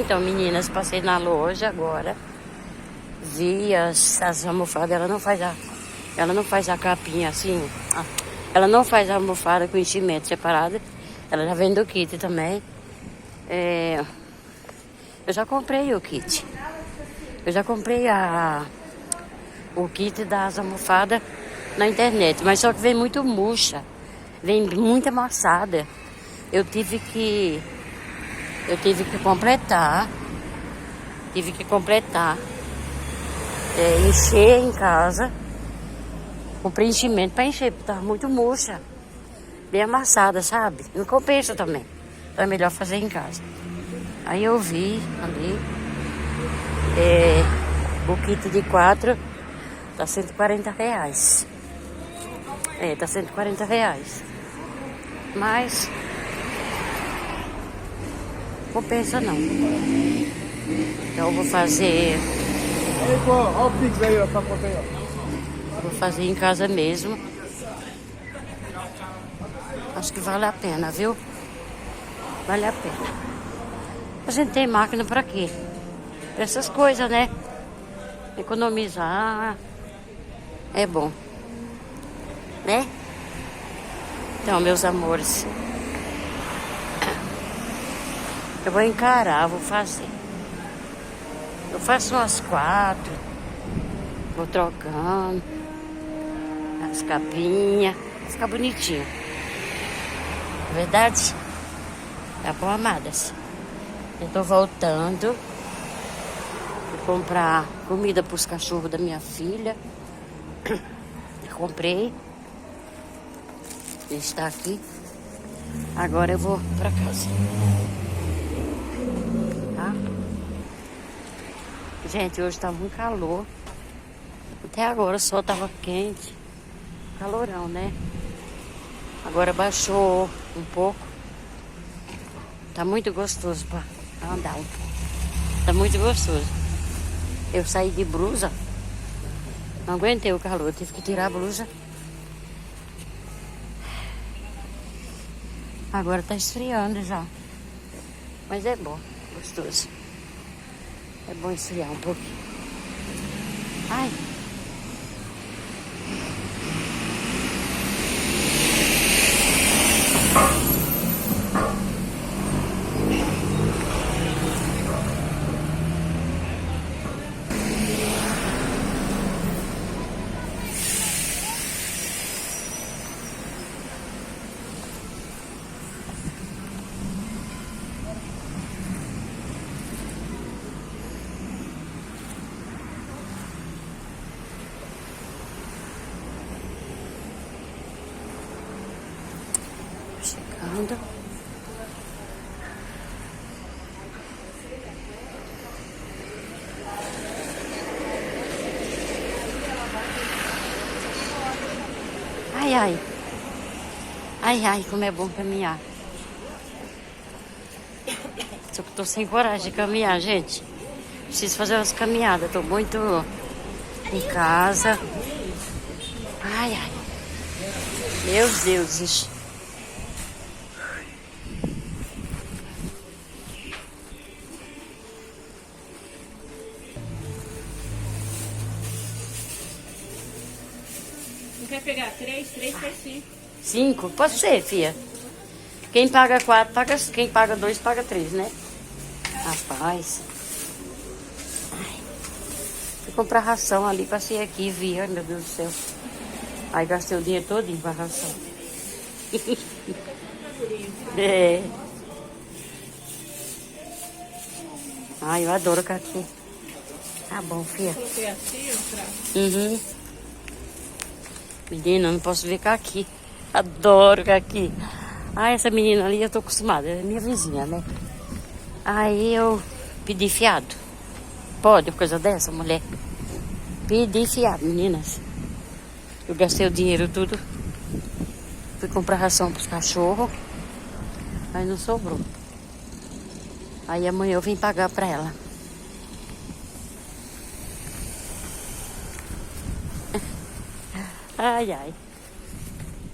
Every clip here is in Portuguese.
Então, meninas, passei na loja agora. Vi as almofadas. Ela não faz a capinha assim. Ela não faz a almofada com enchimento separado. Ela já vende o kit também. Eu já comprei o kit. Eu já comprei o kit das almofadas na internet. Mas só que vem muito murcha. Vem muito amassada. Eu tive que completar. Encher em casa. Comprei enchimento para encher, porque tava muito murcha. Bem amassada, sabe? Não compensa também. Então é melhor fazer em casa. Aí eu vi ali. O kit de 4 tá R$140. Tá R$140. Mas compensa não. Então eu vou fazer. Olha o Pix aí, ó, tá contando aí, ó. Vou fazer em casa mesmo. Acho que vale a pena, viu? Vale a pena. A gente tem máquina pra quê? Pra essas coisas, né? Economizar é bom, né? Então, meus amores, eu vou encarar, vou fazer. Eu faço umas 4, vou trocando as capinhas, vai ficar bonitinho. Na verdade, tá bom, amadas? Eu tô voltando. Vou comprar comida pros cachorros da minha filha. Eu comprei. Ele está aqui. Agora eu vou pra casa. Tá? Gente, hoje tá muito calor. Até agora o sol tava quente. Calorão, né? Agora baixou um pouco. Tá muito gostoso pra andar um pouco. Tá muito gostoso. Eu saí de blusa. Não aguentei o calor. Tive que tirar a blusa. Agora tá esfriando já. Mas é bom. Gostoso. É bom esfriar um pouquinho. Ai. Chegando. Ai, ai. Ai, ai, como é bom caminhar. Só que eu tô sem coragem de caminhar, gente. Preciso fazer umas caminhadas. Tô muito em casa. Ai, ai. Meus deuses. Quer pegar 3 faz 5. 5? Pode ser, filha. Quem paga 4, paga. Quem paga 2, paga 3, né? Rapaz. Ai. Fui comprar ração ali, passei aqui e vi. Ai, meu Deus do céu. Aí gastei o dinheiro todinho com a ração. É. Ai, eu adoro caqui. Tá bom, filha. Coloquei assim, ó, Uhum. Menina, não posso ver caqui. Adoro caqui. Ah, essa menina ali eu tô acostumada. É minha vizinha, né? Aí eu pedi fiado. Pode, coisa dessa, mulher? Pedi fiado, meninas. Eu gastei o dinheiro tudo. Fui comprar ração pros cachorros. Aí não sobrou. Aí amanhã eu vim pagar pra ela. Ai, ai.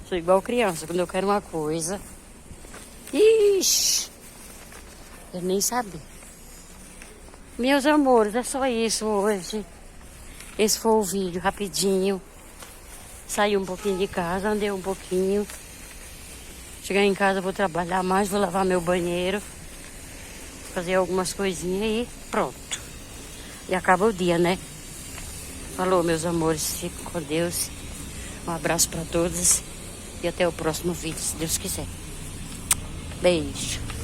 Sou igual criança. Quando eu quero uma coisa... Ixi! Eu nem sabia. Meus amores, é só isso hoje. Esse foi o vídeo, rapidinho. Saí um pouquinho de casa, andei um pouquinho. Chegar em casa, vou trabalhar mais, vou lavar meu banheiro. Fazer algumas coisinhas e pronto. E acaba o dia, né? Falou, meus amores. Fiquem com Deus. Um abraço para todos. E até o próximo vídeo, se Deus quiser. Beijo.